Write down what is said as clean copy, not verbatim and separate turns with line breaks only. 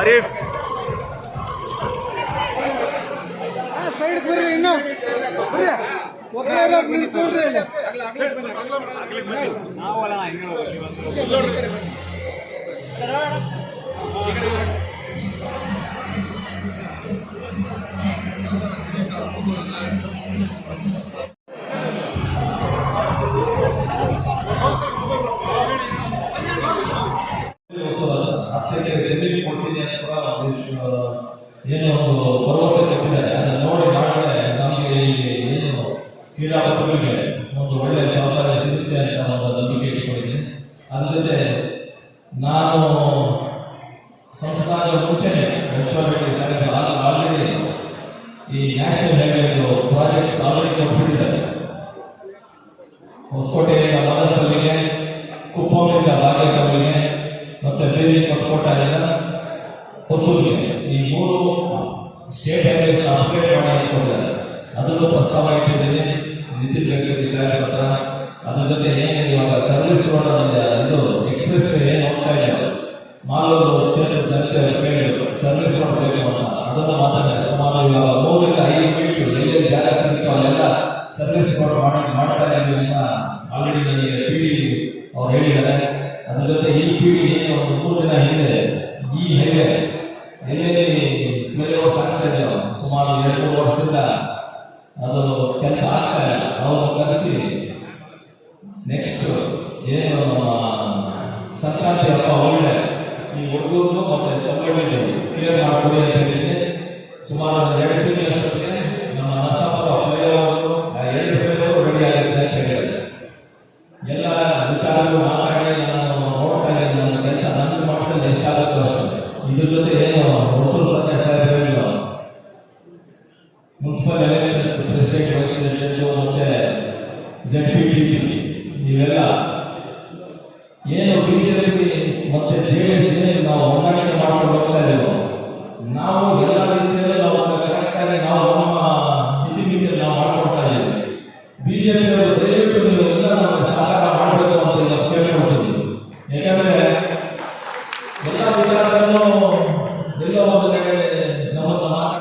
Arif
side ಬರ್ರಿ ಇನ್ನು ಬರ್ರಿ ಒಬ್ಬರೇ ನಿಲ್ಸ್ಕೊಂಡ್ರಿ ಇಲ್ಲಿ
ಜಮೀನು ಕೊಡ್ತೀನಿ ಅಂತ ಏನೋ ಒಂದು ಭರವಸೆ ಸಿಗ್ತಿದ್ದಾರೆ. ಅದನ್ನು ನೋಡಿ ಮಾಡಿದ್ರೆ ನಮಗೆ ಏನು ಕ್ರೀಡಾಪಟುಗಳಿಗೆ ಒಂದು ಒಳ್ಳೆಯ ಸಹಕಾರ ಸಿಗುತ್ತೆ ಅಂತ ಒಂದು ನಂಬಿಕೆ ಇಟ್ಕೊಂಡಿದ್ದೀನಿ. ಅದ್ರ ಜೊತೆ ನಾನು ಸಂಸ್ಥಾನದ ಮುಂಚೆನೆ ಆಲ್ರೆಡಿ ಈ ನ್ಯಾಷನಲ್ ಹೈವೇ ಪ್ರಾಜೆಕ್ಟ್ಸ್ ಆಲ್ರೆಡಿ ಕೊಟ್ಬಿಟ್ಟಿದ್ದಾರೆ. ಹೊಸಕೋಟೆಯಿಂದ ಮದನಪಲ್ಲಿಗೆ, ಕುಪ್ಪಂನಿಂದ ಬಾಗೇಪಲ್ಲಿಗೆ ಮತ್ತೆ ಬೇರೆ ಕೊಟ್ಟಕೋಟೆಯಿಂದ ಹೊಸೂರಿಗೆ ಈ 3 ಸ್ಟೇಟ್ ಹೈವೇಸ್ ಅಪ್ಗ್ರೇಡ್ ಮಾಡಿ ಇಟ್ಕೊಂಡಿದ್ದಾರೆ. ಅದನ್ನು ಪ್ರಸ್ತಾವ ಇಟ್ಟಿದ್ದೀನಿ ನಿತಿನ್ ಗಡ್ಕರಿ ಸರ್ ಹತ್ರ. ಅದ್ರ ಜೊತೆ ಏನೇನು ಇವಾಗ ಸರ್ವಿಸ್ ರೋಡ್ ಇದು ಎಕ್ಸ್ಪ್ರೆಸ್ ಏನು ಹೋಗ್ತಾ ಇದೆ ಮಾಲೂರು ಕ್ಷೇತ್ರದ ಜನತೆ ಕೇಳಿದ್ರು ಸರ್ವಿಸ್ ರೋಡ್ ಬೇಕು ಅಂತ. ಅದನ್ನು ಮಾತಾಡಿದ್ದಾರೆ. ಸುಮಾರು ಇವಾಗ 3 ರಿಂದ 5 ಮೀಟರ್ ಎಲ್ಲೆಲ್ಲಿ ಜಾಗ ಸಿಗುತ್ತೋ ಅಲ್ಲೆಲ್ಲ ಸರ್ವಿಸ್ ರೋಡ್ ಮಾಡ್ತಾ ಇದ್ದೀವಿ ಅಂತ ಆಲ್ರೆಡಿ ನನಗೆ PD ಅವ್ರು ಹೇಳಿದ್ದಾರೆ. ಅದ್ರ ಜೊತೆ ಈ PD ಒಂದು 3 ದಿನ ಹಿಂದೆ ಈ ಹೈವೇ ಎಲ್ಲೆಲ್ಲಿ ಫ್ಲೈಓವರ್ಸ್ ಆಗ್ತಾ ಇದ್ದಾವೆ ಸುಮಾರು 2-3 ವರ್ಷದಿಂದ ಅದು ಕೆಲಸ ಆಗ್ತಾ ಇಲ್ಲ. ಅವರು ಕರೆಸಿ ನೆಕ್ಸ್ಟ್ ಏನು ಸಂಕ್ರಾಂತಿ ಹಬ್ಬ ಒಳ್ಳೆ ಈ ಹುಡುಗರು ಮತ್ತೆ ತಂಗಡಿದ್ದು ಕ್ಲಿಯರ್ ಮಾಡ್ಕೊಡಿ ಅಂತ ಹೇಳಿದೆ. ಸುಮಾರು 2 ತಿಂಗಳಷ್ಟೊತ್ತಿಗೆ ನಮ್ಮ ನರಸಾಪುರ ಫ್ಲೈಓವರ್ 2 ಫ್ಲೈಓವರ್ ರೆಡಿ ಆಗುತ್ತೆ ಅಂತ ಹೇಳಿದ್ದಾರೆ. ಎಲ್ಲ ವಿಚಾರಗಳು ಮಾತಾಡಿ ನಾನು ನೋಡ್ತಾ ಇದ್ದೀನಿ. ನನ್ನ ಕೆಲಸ ನನ್ನ ಮಟ್ಟದಲ್ಲಿ ಎಷ್ಟಾಗುತ್ತೋ ಅಷ್ಟೇ. ಇದ್ರ ಜೊತೆ ಏನು ವರ್ತೂರು ಪ್ರಕಾಶ್ ಹೇಳಿಲ್ಲ municipal elections president vice president ಮತ್ತೆ ZPTP ಇವೆಲ್ಲ ಏನು BJP ಮತ್ತೆ JDS ನಾವು ಹೊಂದಾಣಿಕೆ ಮಾಡ್ಕೊಂಡು ಹೋಗ್ತಾ ಇದ್ದೀವೋ ನಾವು ಎಲ್ಲ